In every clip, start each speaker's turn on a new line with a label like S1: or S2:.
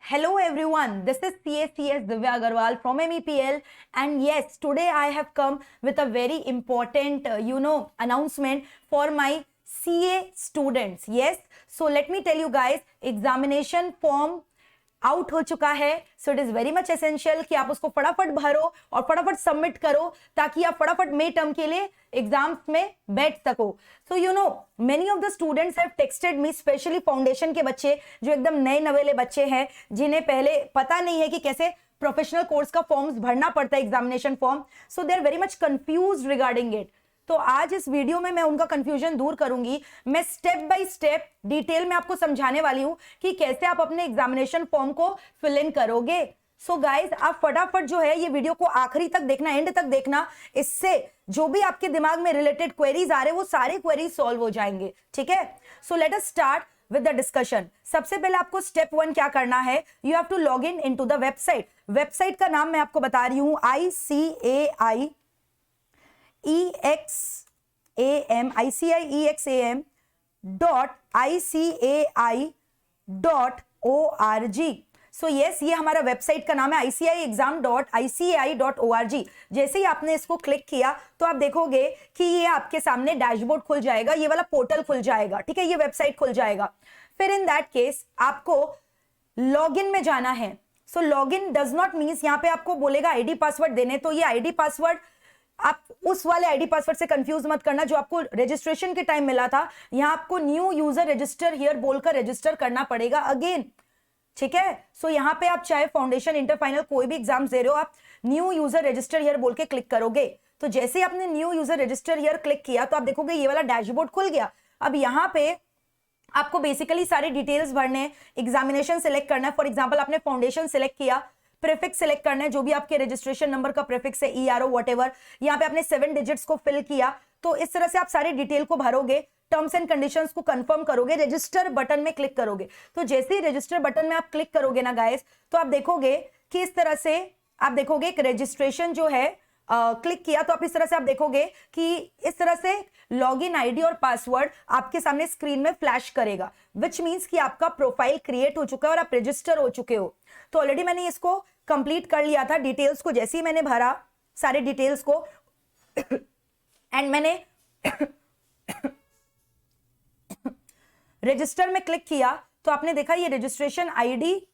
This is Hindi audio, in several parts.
S1: Hello everyone, this is CACS Divya Agarwal from MEPL, and yes, today I have come with a very important announcement for my CA students. Yes, so let me tell you guys, examination form out हो चुका है. So it is very much essential कि आप उसको फटाफट भरो और फटाफट सबमिट करो ताकि आप फटाफट मे टर्म के लिए एग्जाम्स में बैठ सको. So you know many of the students have texted me, specially foundation के बच्चे जो एकदम नए नवेले बच्चे हैं, जिन्हें पहले पता नहीं है कि कैसे प्रोफेशनल कोर्स का फॉर्म्स भरना पड़ता है, examination form. So they are very much confuse regarding it. तो आज इस वीडियो में मैं उनका कंफ्यूजन दूर करूंगी. मैं स्टेप बाय स्टेप डिटेल में आपको समझाने वाली हूं कि कैसे आप अपने एग्जामिनेशन फॉर्म को फिल इन करोगे. सो गाइज, आप फटाफट जो है ये वीडियो को आखिरी तक देखना, एंड तक देखना. इससे जो भी आपके दिमाग में रिलेटेड क्वेरीज आ रहे हैं वो सारे क्वेरीज सॉल्व हो जाएंगे. ठीक है, so let us start with the discussion. सबसे पहले आपको स्टेप 1 क्या करना है, you have to log in into the website. Website का नाम मैं आपको बता रही हूं, ICAI.exam.org. सो यस, ये हमारा वेबसाइट का नाम है, ICAI.exam.ICAI.org. जैसे ही आपने इसको क्लिक किया तो आप देखोगे कि ये आपके सामने डैशबोर्ड खुल जाएगा, ये वाला पोर्टल खुल जाएगा. ठीक है, ये वेबसाइट खुल जाएगा. फिर इन दैट केस आपको लॉगिन में जाना है. सो लॉगिन डज नॉट मीन्स यहां पे आपको बोलेगा आईडी पासवर्ड देने, तो ये आईडी पासवर्ड आप उस वाले आईडी पासवर्ड से कंफ्यूज मत करना जो आपको रजिस्ट्रेशन के टाइम मिला था. यहां आपको न्यू यूजर रजिस्टर हियर बोलकर रजिस्टर करना पड़ेगा अगेन. ठीक है, सो यहां पे आप चाहे फाउंडेशन, इंटर, फाइनल कोई भी एग्जाम दे रहे हो, आप न्यू यूजर रजिस्टर हियर बोल के क्लिक करोगे. तो जैसे ही आपने new user register here click किया तो आप देखोगे ये वाला डैशबोर्ड खुल गया. अब यहां पे आपको बेसिकली सारी डिटेल्स भरने, एग्जामिनेशन सिलेक्ट करना है. फॉर एग्जाम्पल आपने फाउंडेशन सिलेक्ट किया, प्रीफिक्स सिलेक्ट करना है, जो भी आपके रजिस्ट्रेशन नंबर का प्रीफिक्स है, ERO व्हाटएवर. यहाँ पे आपने 7 डिजिट्स को फिल किया. तो इस तरह से आप सारी डिटेल को भरोगे, टर्म्स एंड कंडीशंस को कंफर्म करोगे, रजिस्टर बटन में क्लिक करोगे. तो जैसे ही रजिस्टर बटन में आप क्लिक करोगे ना गाइस, तो आप देखोगे कि इस तरह से आप देखोगे एक रजिस्ट्रेशन जो है क्लिक किया तो आप इस तरह से आप देखोगे कि इस तरह से लॉगिन आईडी और पासवर्ड आपके सामने स्क्रीन में फ्लैश करेगा, विच मींस कि आपका प्रोफाइल क्रिएट हो चुका है और आप रजिस्टर हो चुके हो. तो ऑलरेडी मैंने इसको कंप्लीट कर लिया था. डिटेल्स को जैसे ही मैंने भरा, सारे डिटेल्स को एंड मैंने रजिस्टर में क्लिक किया तो आपने देखा ये रजिस्ट्रेशन आईडी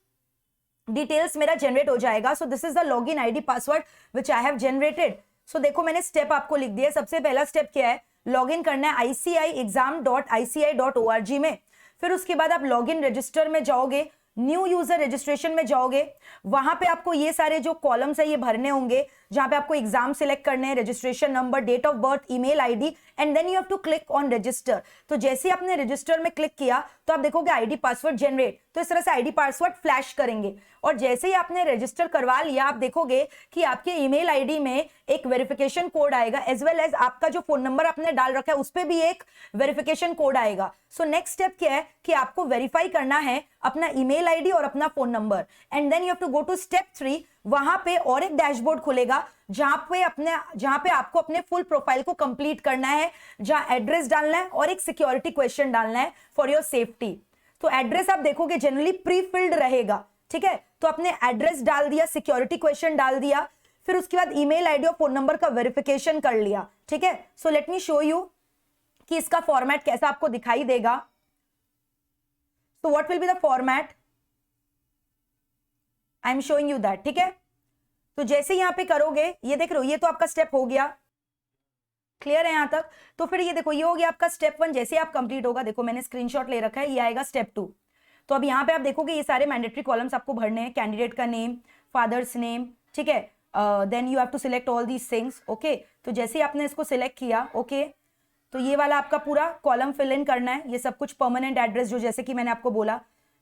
S1: डिटेल्स मेरा जनरेट हो जाएगा. So this is the login ID password which I have generated. So देखो मैंने स्टेप आपको लिख दिया. सबसे पहला स्टेप क्या है, लॉगिन करना है ICAI.exam.ICAI.org में. फिर उसके बाद आप लॉगिन रजिस्टर में जाओगे, न्यू यूजर रजिस्ट्रेशन में जाओगे. वहां पे आपको ये सारे जो कॉलम्स है ये भरने होंगे, जहां पे आपको एग्जाम सिलेक्ट करने हैं, registration number, date of birth, email ID, and then you have to click on register. तो जैसे ही आपने रजिस्टर में क्लिक किया तो आप देखोगे आईडी पासवर्ड जनरेट. तो इस तरह से आईडी पासवर्ड फ्लैश करेंगे. और जैसे ही आपने रजिस्टर करवा लिया, आप देखोगे कि आपके ईमेल आईडी में एक वेरिफिकेशन कोड आएगा, एज वेल एज आपका जो फोन नंबर आपने डाल रखा है उस पर भी एक वेरिफिकेशन कोड आएगा. सो नेक्स्ट स्टेप क्या है कि आपको वेरीफाई करना है अपना ईमेल आईडी और अपना phone number, and then you have to go to step 3. वहां पे और एक डैशबोर्ड खुलेगा जहां पे आपको अपने फुल प्रोफाइल को कंप्लीट करना है, जहां एड्रेस डालना है और एक सिक्योरिटी क्वेश्चन डालना है फॉर योर सेफ्टी. तो एड्रेस आप देखोगे जनरली प्री फिल्ड रहेगा. ठीक है, तो आपने एड्रेस डाल दिया, सिक्योरिटी क्वेश्चन डाल दिया, फिर उसके बाद ईमेल आईडी और फोन नंबर का वेरिफिकेशन कर लिया. ठीक है, so let me show you कि इसका फॉर्मेट कैसा आपको दिखाई देगा. So what will be the format, I am showing you that. ठीक है, तो जैसे यहां पे करोगे, ये देख रहे हो, ये तो आपका स्टेप हो गया. क्लियर है यहां तक. तो फिर ये देखो, ये हो गया आपका स्टेप 1. जैसे आप कंप्लीट होगा, देखो मैंने स्क्रीनशॉट ले रखा है, ये आएगा स्टेप 2. तो अब यहाँ पे आप देखोगे ये सारे मैंडेटरी कॉलम्स आपको भरने हैं, कैंडिडेट का नेम, फादर्स नेम. ठीक है, then you have to select all these things. Okay, तो जैसे ही आपने इसको सिलेक्ट किया, ओके, तो ये वाला आपका पूरा कॉलम फिल इन करना है. ये सब कुछ परमानेंट एड्रेस जो जैसे कि मैंने आपको बोला,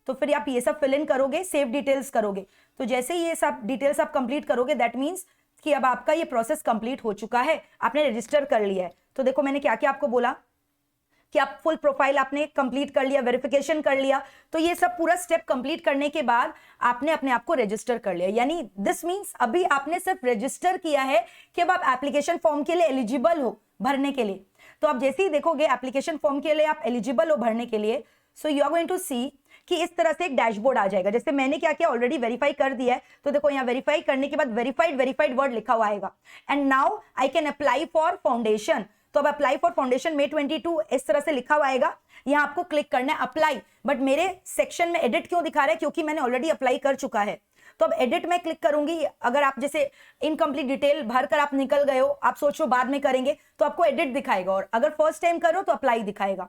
S1: तो फिर आप ये सब फिल इन करोगे, सेव डिटेल्स करोगे. तो जैसे ये सब डिटेल्स आप कंप्लीट करोगे, दैट मीन्स कि अब आपका ये प्रोसेस कंप्लीट हो चुका है, आपने रजिस्टर कर लिया है. तो देखो मैंने क्या क्या आपको बोला कि आप फुल प्रोफाइल आपने कंप्लीट कर लिया, वेरिफिकेशन कर लिया. तो ये सब पूरा स्टेप कंप्लीट करने के बाद आपने अपने आप को रजिस्टर कर लिया. यानी दिस मीन्स अभी आपने सिर्फ रजिस्टर किया है कि अब आप एप्लीकेशन फॉर्म के लिए एलिजिबल हो भरने के लिए. तो आप जैसे ही देखोगे एप्लीकेशन फॉर्म के लिए आप एलिजिबल हो भरने के लिए, so you are going to see कि इस तरह से एक डैशबोर्ड आ जाएगा। जैसे मैंने क्या किया, ऑलरेडी वेरीफाई कर दिया है, तो देखो यहाँ वेरीफाई करने के बाद वेरीफाइड वर्ड लिखा हुआ आएगा। And now I can apply for foundation. तो अब अप्लाई फॉर फाउंडेशन May 22 इस तरह से लिखा हुआ आएगा, यहाँ आपको क्लिक करना है अप्लाई। बट मेरे सेक्शन में एडिट क्यों दिखा रहा है, क्योंकि मैंने ऑलरेडी अप्लाई कर चुका है। तो अब एडिट में क्लिक करूंगी। अगर आप जैसे इनकम्प्लीट डिटेल भरकर आप निकल गए हो, आप सोचो बाद में करेंगे, तो आपको एडिट दिखाएगा, और अगर फर्स्ट टाइम करो तो अप्लाई दिखाएगा।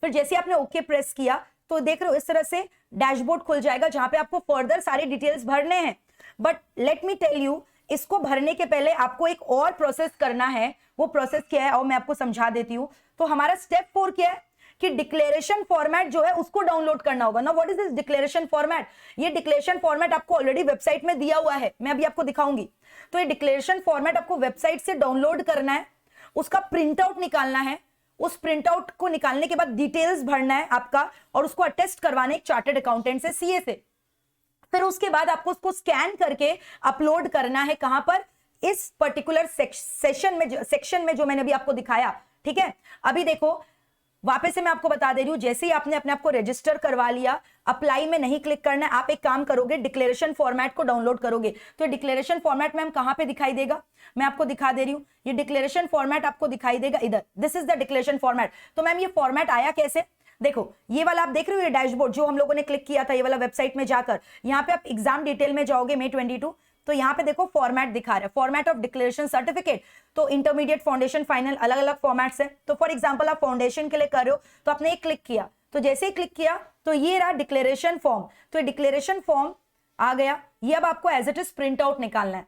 S1: फिर जैसे आपने ओके प्रेस किया तो देख रहे हो इस तरह से डैशबोर्ड खुल जाएगा, जहां पे आपको फर्दर सारे डिटेल्स भरने हैं। But let me tell you, इसको भरने के पहले आपको एक और प्रोसेस करना है। वो प्रोसेस क्या है और मैं आपको समझा देती हूँ। तो हमारा स्टेप 4 क्या है कि डिक्लेरेशन फॉर्मेट जो है उसको डाउनलोड करना होगा ना। What is this declaration format? ये डिक्लेरेशन फॉर्मेट आपको ऑलरेडी वेबसाइट में दिया हुआ है, मैं अभी आपको दिखाऊंगी। तो ये डिक्लेरेशन फॉर्मेट आपको वेबसाइट से डाउनलोड करना है, उसका प्रिंट आउट निकालना है। उस प्रिंट आउट को निकालने के बाद डिटेल्स भरना है आपका, और उसको अटेस्ट करवाने एक चार्टर्ड अकाउंटेंट से, सीए से। फिर उसके बाद आपको उसको स्कैन करके अपलोड करना है, कहां पर? इस पर्टिकुलर सेक्शन में जो मैंने अभी आपको दिखाया। ठीक है, अभी देखो वापस से मैं आपको बता दे रही हूं, जैसे ही आपने अपने आप को रजिस्टर करवा लिया, अप्लाई में नहीं क्लिक करना है। आप एक काम करोगे, डिक्लेरेशन फॉर्मेट को डाउनलोड करोगे। तो डिक्लेरेशन फॉर्मेट में हम कहां पे दिखाई देगा, मैं आपको दिखा दे रही हूं। ये डिक्लेरेशन फॉर्मेट आपको दिखाई देगा इधर, this is the declaration format. तो मैम ये फॉर्मेट आया कैसे? देखो ये वाला आप देख रहे हो, ये डैशबोर्ड जो हम लोगों ने क्लिक किया था, ये वाला वेबसाइट में जाकर यहाँ पे आप एग्जाम डिटेल में जाओगे May 22, तो यहाँ पे देखो फॉर्मेट दिखा रहा है, फॉर्मेट ऑफ डिक्लेरेशन सर्टिफिकेट। तो इंटरमीडिएट, फाउंडेशन, फाइनल, अलग अलग फॉर्मेट्स है। तो फॉर एग्जांपल आप फाउंडेशन के लिए कर रहे हो, तो आपने एक क्लिक किया, तो जैसे ही क्लिक किया तो ये रहा डिक्लेरेशन फॉर्म। तो डिक्लेरेशन फॉर्म आ गया, ये अब आपको as it is print out निकालना है।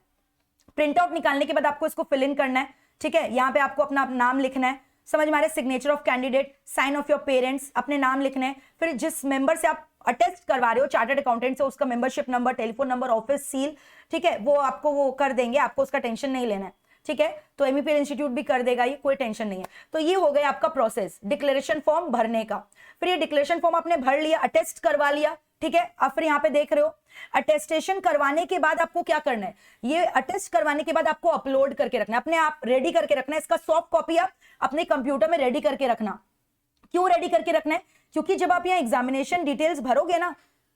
S1: प्रिंट आउट निकालने के बाद आपको इसको फिल इन करना है। ठीक है, यहाँ पे आपको अपना नाम लिखना है, समझ में आ रहा है? Signature of candidate, sign of your parents, अपने नाम लिखने हैं। फिर जिस मेंबर से आप अटेस्ट करवा रहे हो चार्टर्ड अकाउंटेंट से, उसका membership number, telephone number, office seal, ठीक है, वो आपको वो कर देंगे, आपको उसका टेंशन नहीं लेना है। ठीक है, तो एमईपीएल इंस्टीट्यूट भी कर देगा, ये कोई टेंशन नहीं है। तो ये हो गया आपका प्रोसेस डिक्लेरेशन फॉर्म भरने का। फिर ये डिक्लेरेशन फॉर्म आपने भर लिया, अटेस्ट करवा लिया। ठीक है, अब फिर यहाँ पे देख रहे हो अटेस्टेशन करवाने के बाद आपको क्या करना है, ये अटेस्ट करवाने के बाद आपको अपलोड करके रखना है, अपने आप रेडी करके रखना है। इसका सॉफ्ट कॉपी आप अपने कंप्यूटर में रेडी करके रखना। क्यों रेडी करके रखना है? क्योंकि जब आप यहाँ एग्जामिनेशन डिटेल्स भरोगे ना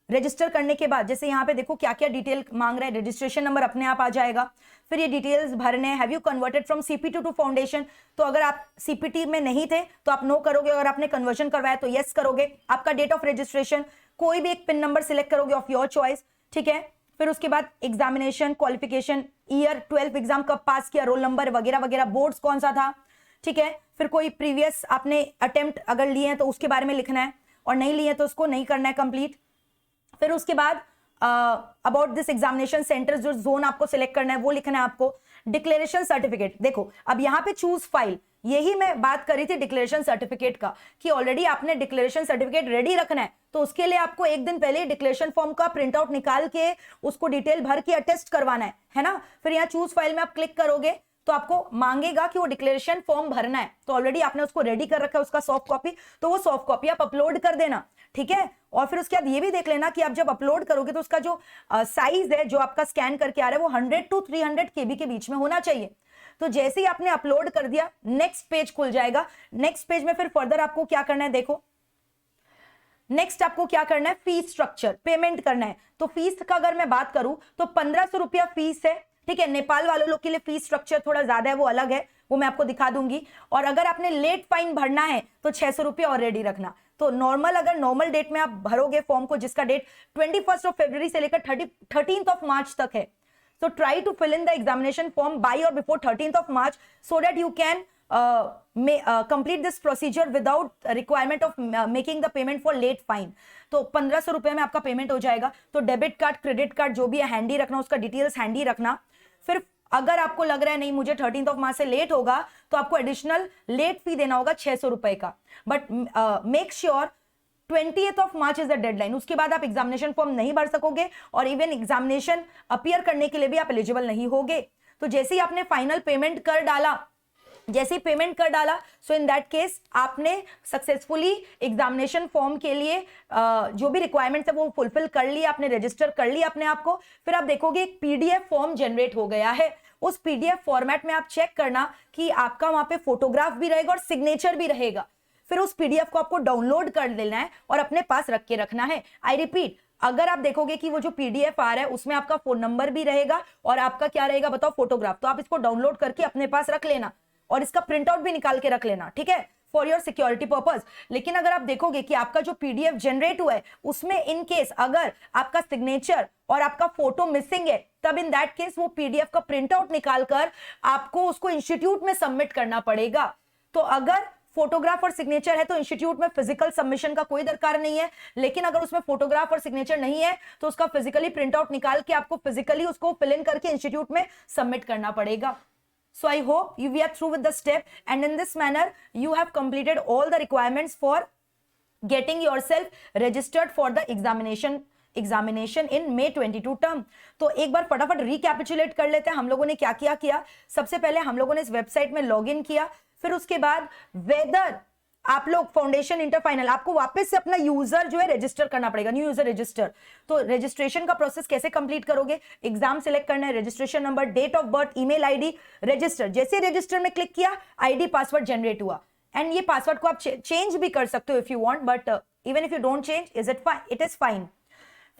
S1: रजिस्टर करने के बाद, जैसे यहाँ पे देखो क्या क्या डिटेल मांग रहा है, रजिस्ट्रेशन नंबर अपने आप आ जाएगा। फिर ये डिटेल्स भरने, have you converted from CPT to foundation, तो अगर आप सीपीटी में नहीं थे तो आप नो करोगे, अगर आपने कन्वर्जन करवाया तो यस करोगे। आपका डेट ऑफ रजिस्ट्रेशन, कोई भी एक पिन नंबर सिलेक्ट करोगे ऑफ योर चॉइस। ठीक है, फिर उसके बाद examination, qualification, year, 12th exam कब पास किया, रोल नंबर वगैरह वगैरह, बोर्ड्स कौन सा था। ठीक है, फिर कोई प्रीवियस आपने अटेम्प्ट अगर लिए हैं तो उसके बारे में लिखना है, और नहीं लिए तो उसको नहीं करना है कंप्लीट। फिर उसके बाद अबाउट दिस एग्जामिनेशन सेंटर, जो जोन आपको सिलेक्ट करना है वो लिखना है आपको। डिक्लेरेशन सर्टिफिकेट, देखो अब यहाँ पे चूज फाइल, यही मैं बात कर रही थी डिक्लेरेशन सर्टिफिकेट का, कि ऑलरेडी आपने डिक्लेरेशन सर्टिफिकेट रेडी रखना है। तो उसके लिए आपको एक दिन पहले डिक्लेरेशन फॉर्म का प्रिंट आउट निकाल के उसको डिटेल भर के अटेस्ट करवाना है ना। फिर यहाँ चूज फाइल में आप क्लिक करोगे तो आपको मांगेगा कि वो डिक्लेरेशन फॉर्म भरना है, तो ऑलरेडी आपने उसको रेडी कर रखा है उसका सॉफ्ट कॉपी, तो वो सॉफ्ट कॉपी आप अपलोड कर देना। ठीक है, और फिर उसके बाद ये भी देख लेना कि आप जब अपलोड करोगे तो उसका जो साइज है जो आपका स्कैन करके आ रहा है वो 100 to 300 KB के बीच में होना चाहिए। तो जैसे ही आपने अपलोड कर दिया, नेक्स्ट पेज खुल जाएगा। नेक्स्ट पेज में फिर फर्दर आपको क्या करना है, देखो नेक्स्ट आपको क्या करना है, फीस स्ट्रक्चर, पेमेंट करना है। तो फीस का अगर मैं बात करूं तो 1500 रुपया फीस है। ठीक है, नेपाल वालों लोग के लिए फीस स्ट्रक्चर थोड़ा ज्यादा है, वो अलग है, वो मैं आपको दिखा दूंगी। और अगर आपने लेट फाइन भरना है तो 600 रुपया और रेडी रखना। तो नॉर्मल, अगर नॉर्मल डेट में आप भरोगे फॉर्म को, जिसका डेट 21 फरवरी से लेकर 13 मार्च तक है, so try to fill in the examination form by or before 13th March so that you can complete this procedure without requirement of making the payment for late fine। तो 1500 रुपए में आपका पेमेंट हो जाएगा। तो डेबिट कार्ड, क्रेडिट कार्ड जो भी है हैंडी रखना, उसका डिटेल्स हैंडी रखना। फिर अगर आपको लग रहा है नहीं मुझे 13th मार्च से लेट होगा, तो आपको एडिशनल लेट फी देना होगा 600 रुपए का। But make sure 20th March is the deadline, उसके बाद आप एग्जामिनेशन फॉर्म नहीं भर सकोगे, और इवन एग्जामिनेशन अपीयर करने के लिए भी आप एलिजिबल नहीं होगे। तो जैसे ही आपने फाइनल पेमेंट कर डाला, जैसे पेमेंट कर डाला, सो इन दैट केस आपने सक्सेसफुली एग्जामिनेशन फॉर्म के लिए जो भी रिक्वायरमेंट्स है वो फुलफिल कर लिया, आपने रजिस्टर कर लिया अपने आप को। फिर आप देखोगे एक पीडीएफ फॉर्म जनरेट हो गया है। उस पीडीएफ फॉर्मेट में आप चेक करना कि आपका वहां पे फोटोग्राफ भी रहेगा और सिग्नेचर भी रहेगा। फिर उस पीडीएफ को आपको डाउनलोड कर लेना है और अपने पास रख के रखना है। आई रिपीट, अगर आप देखोगे कि वो जो पीडीएफ आ रहा है उसमें आपका फोन नंबर भी रहेगा और आपका क्या रहेगा बताओ, फोटोग्राफ, तो आप इसको डाउनलोड करके अपने पास रख लेना और इसका प्रिंट आउट भी निकाल के रख लेना, ठीक है, फॉर योर सिक्योरिटी पर्पस। लेकिन अगर आप देखोगे कि आपका जो पीडीएफ जनरेट हुआ है उसमें इन केस अगर आपका सिग्नेचर और आपका फोटो मिसिंग है, तब इन दैट केस वो पीडीएफ का प्रिंट आउट निकालकर आपको उसको इंस्टीट्यूट में सबमिट करना पड़ेगा। तो अगर फोटोग्राफ और सिग्नेचर है तो इंस्टीट्यूट में फिजिकल सबमिशन का कोई दरकार नहीं है, लेकिन अगर उसमें फोटोग्राफ और सिग्नेचर नहीं है तो उसका फिजिकली प्रिंट आउट निकाल के आपको फिजिकली उसको फिल इन करके इंस्टीट्यूट में सबमिट करना पड़ेगा। So I hope we are through with the step, and in this manner you have completed all the requirements for getting yourself registered for the examination in May 22 term। तो एक बार फटाफट रिकैपिचुलेट कर लेते हैं हम लोगों ने क्या किया। सबसे पहले हम लोगों ने इस वेबसाइट में लॉग इन किया, फिर उसके बाद वेदर आप लोग फाउंडेशन इंटर फाइनल, आपको वापस से अपना यूजर जो है रजिस्टर करना पड़ेगा, न्यू यूजर रजिस्टर। तो रजिस्ट्रेशन का प्रोसेस कैसे कंप्लीट करोगे, एग्जाम सिलेक्ट करना है, registration number, date of birth, email ID, register. जैसे रजिस्टर में क्लिक किया आईडी पासवर्ड जनरेट हुआ, एंड ये पासवर्ड को आप चेंज भी कर सकते हो if you want, but even if you don't change it is fine.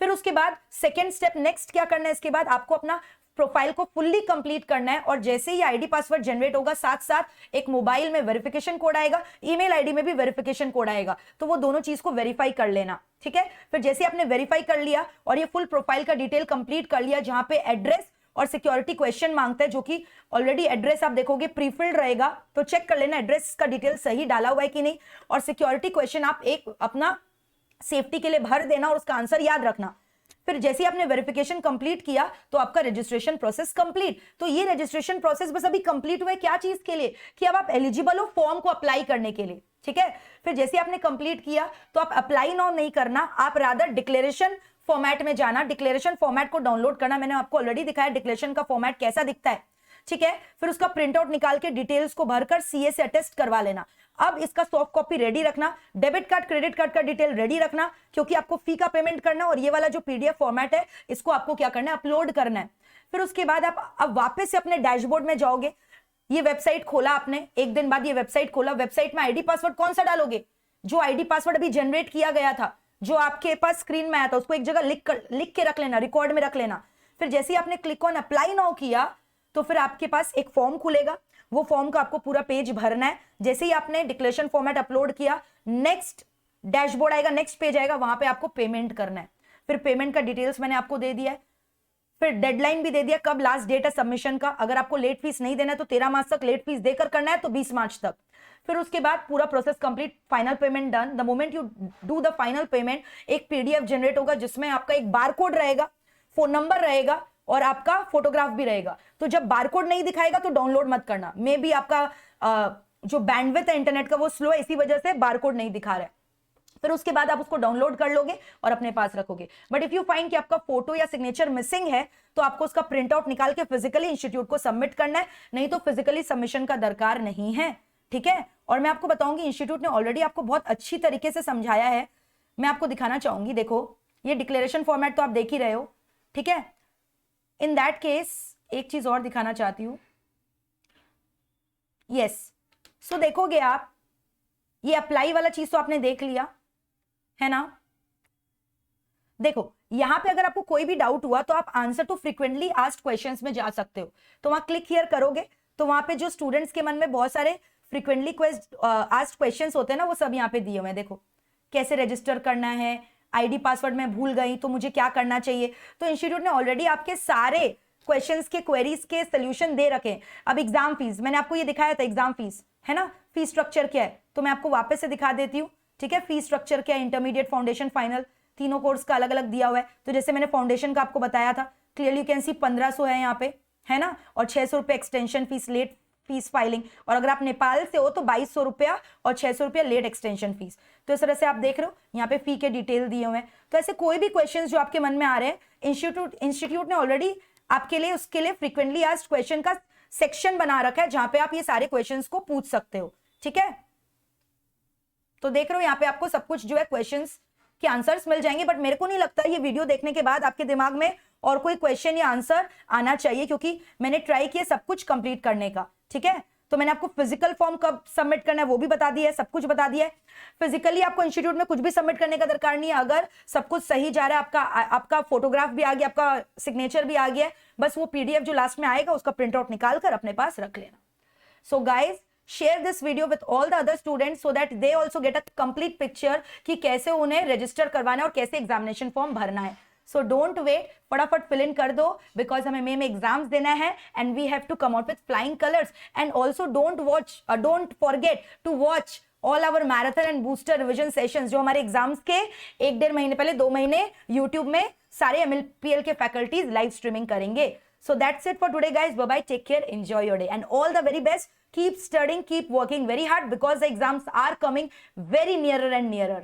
S1: फिर उसके बाद सेकेंड स्टेप नेक्स्ट क्या करना है, इसके बाद आपको अपना प्रोफाइल को फुल्ली कंप्लीट करना है और जैसे ही आईडी पासवर्ड जनरेट होगा साथ साथ एक मोबाइल में वेरिफिकेशन कोड आएगा, ईमेल आईडी में भी वेरिफिकेशन कोड आएगा, तो वो दोनों चीज को वेरीफाई कर लेना, ठीक है। फिर जैसे आपने वेरीफाई कर लिया और ये फुल प्रोफाइल का डिटेल कंप्लीट कर लिया, जहां पे एड्रेस और सिक्योरिटी क्वेश्चन मांगता है, जो कि ऑलरेडी एड्रेस आप देखोगे प्रीफिल्ड रहेगा, तो चेक कर लेना एड्रेस का डिटेल सही डाला हुआ है कि नहीं, और सिक्योरिटी क्वेश्चन आप एक अपना सेफ्टी के लिए भर देना और उसका आंसर याद रखना। फिर जैसे ही आपने वेरिफिकेशन कंप्लीट किया तो आपका रजिस्ट्रेशन प्रोसेस कंप्लीट। तो ये रजिस्ट्रेशन प्रोसेस बस अभी कंप्लीट हुआ है क्या चीज के लिए, कि अब आप एलिजिबल हो फॉर्म को अप्लाई करने के लिए, ठीक है। फिर जैसे आपने कंप्लीट किया तो आप अप्लाई नाउ नहीं करना, आप रादर डिक्लेरेशन फॉर्मेट में जाना, डिक्लेरेशन फॉर्मेट को डाउनलोड करना। मैंने आपको ऑलरेडी दिखाया डिक्लेरेशन का फॉर्मेट कैसा दिखता है, ठीक है। फिर उसका प्रिंट आउट निकाल के डिटेल्स को भरकर सीए से अटेस्ट करवा लेना। अब इसका सॉफ्ट कॉपी रेडी रखना, डेबिट कार्ड क्रेडिट कार्ड का डिटेल रेडी रखना, क्योंकि आपको फी का पेमेंट करना है और ये वाला जो पीडीएफ फॉर्मेट है इसको आपको क्या करना है, अपलोड करना है। फिर उसके बाद आप अब वापस से अपने डैशबोर्ड में जाओगे, ये वेबसाइट खोला आपने, एक दिन बाद ये वेबसाइट खोला, वेबसाइट में आईडी पासवर्ड कौन सा डालोगे, जो आईडी पासवर्ड अभी जनरेट किया गया था, जो आपके पास स्क्रीन में आया था, उसको एक जगह लिख के रख लेना, रिकॉर्ड में रख लेना। फिर जैसे ही आपने क्लिक ऑन अप्लाई नाउ किया तो फिर आपके पास एक फॉर्म खुलेगा, वो फॉर्म का आपको पूरा पेज भरना है। जैसे ही आपने डिक्लेरेशन फॉर्मेट अपलोड किया, नेक्स्ट डैशबोर्ड आएगा, नेक्स्ट पेज आएगा, वहां पे आपको पेमेंट करना है। फिर पेमेंट का डिटेल्स मैंने आपको दे दिया है, फिर डेडलाइन भी दे दिया, कब लास्ट डेट है सबमिशन का। अगर आपको लेट फीस नहीं देना है तो 13 मार्च तक लेट फीस देकर करना है, तो 20 मार्च तक। फिर उसके बाद पूरा process complete, final payment done. The moment you do the final payment, एक पीडीएफ जनरेट होगा जिसमें आपका एक बारकोड रहेगा, फोन नंबर रहेगा और आपका फोटोग्राफ भी रहेगा। तो जब बारकोड नहीं दिखाएगा तो डाउनलोड मत करना, मे बी आपका जो बैंडविड्थ है इंटरनेट का वो स्लो है, इसी वजह से बारकोड नहीं दिखा रहा है। फिर उसके बाद आप उसको डाउनलोड कर लोगे और अपने पास रखोगे। बट इफ यू फाइंड कि आपका फोटो या सिग्नेचर मिसिंग है तो आपको उसका प्रिंट आउट निकाल के फिजिकली इंस्टीट्यूट को सबमिट करना है, नहीं तो फिजिकली सबमिशन का दरकार नहीं है, ठीक है। और मैं आपको बताऊंगी इंस्टीट्यूट ने ऑलरेडी आपको बहुत अच्छी तरीके से समझाया है, मैं आपको दिखाना चाहूंगी। देखो ये डिक्लेरेशन फॉर्मेट तो आप देख ही रहे हो, ठीक है। इन दैट केस एक चीज और दिखाना चाहती हूं, यस। सो देखोगे आप, ये अप्लाई वाला चीज तो आपने देख लिया है ना। देखो यहां पे अगर आपको कोई भी डाउट हुआ तो आप answer to frequently asked questions में जा सकते हो। तो वहां क्लिक हियर करोगे तो वहां पे जो स्टूडेंट्स के मन में बहुत सारे फ्रीक्वेंटली आस्क्ड क्वेश्चंस होते हैं ना, वो सब यहाँ पे दिए हुए हैं। देखो कैसे रजिस्टर करना है, आईडी पासवर्ड मैं भूल गई तो मुझे क्या करना चाहिए। तो इंस्टीट्यूट ने ऑलरेडी आपके सारे क्वेश्चंस के क्वेरीज के सोल्यूशन दे रखे हैं। अब एग्जाम फीस मैंने आपको ये दिखाया था, एग्जाम फीस है ना, फीस स्ट्रक्चर क्या है, तो मैं आपको वापस से दिखा देती हूँ, ठीक है। फीस स्ट्रक्चर क्या है, इंटरमीडिएट, फाउंडेशन, फाइनल, तीनों कोर्स का अलग अलग दिया हुआ है। तो जैसे मैंने फाउंडेशन का आपको बताया था, क्लियरली यू कैन सी 1500 है यहाँ पे, है ना, और 600 रुपये extension fees, late fees filing. और अगर आप नेपाल से हो तो 2200 रुपया और 600 रुपया लेट एक्सटेंशन फीस। तो इस तरह से आप देख रहे हो यहाँ पे फी के डिटेल दिए हुए हैं। तो ऐसे कोई भी क्वेश्चंस जो आपके मन में आ रहे हैं, इंस्टीट्यूट ने ऑलरेडी आपके लिए उसके लिए फ्रीक्वेंटली आस्क्ड क्वेश्चन का सेक्शन बना रखा है, जहां पे आप ये सारे क्वेश्चंस को पूछ सकते हो, ठीक है। तो देख रहे हो यहाँ पे आपको सब कुछ जो है क्वेश्चंस के आंसर्स मिल जाएंगे। बट मेरे को नहीं लगता ये वीडियो देखने के बाद आपके दिमाग में और कोई क्वेश्चन या आंसर आना चाहिए, क्योंकि मैंने ट्राई किया सब कुछ कंप्लीट करने का, ठीक है। तो मैंने आपको फिजिकल फॉर्म कब सबमिट करना है वो भी बता दिया है, सब कुछ बता दिया है। फिजिकली आपको इंस्टीट्यूट में कुछ भी सबमिट करने का दरकार नहीं है, अगर सब कुछ सही जा रहा है, आपका फोटोग्राफ भी आ गया, आपका सिग्नेचर भी आ गया है, बस वो पीडीएफ जो लास्ट में आएगा उसका प्रिंट आउट निकाल कर अपने पास रख लेना। So guys, share this video with all the other students so that they also get a complete picture कि कैसे उन्हें रजिस्टर करवाना है और कैसे एग्जामिनेशन फॉर्म भरना है। सो डोंट वेट, फटाफट फिल इन कर दो, बिकॉज हमें मे में एग्जाम्स देना है and we have to come out with flying colours. And also don't forget to watch all our marathon and booster revision sessions, जो हमारे एग्जाम्स के 1-1.5 महीने पहले 2 महीने यूट्यूब में सारे MLPL के फैकल्टीज लाइव स्ट्रीमिंग करेंगे। So that's it for today, guys. Bye bye, take care, enjoy your day, and all the very best. Keep studying, keep working very hard, because the exams are coming very nearer and nearer.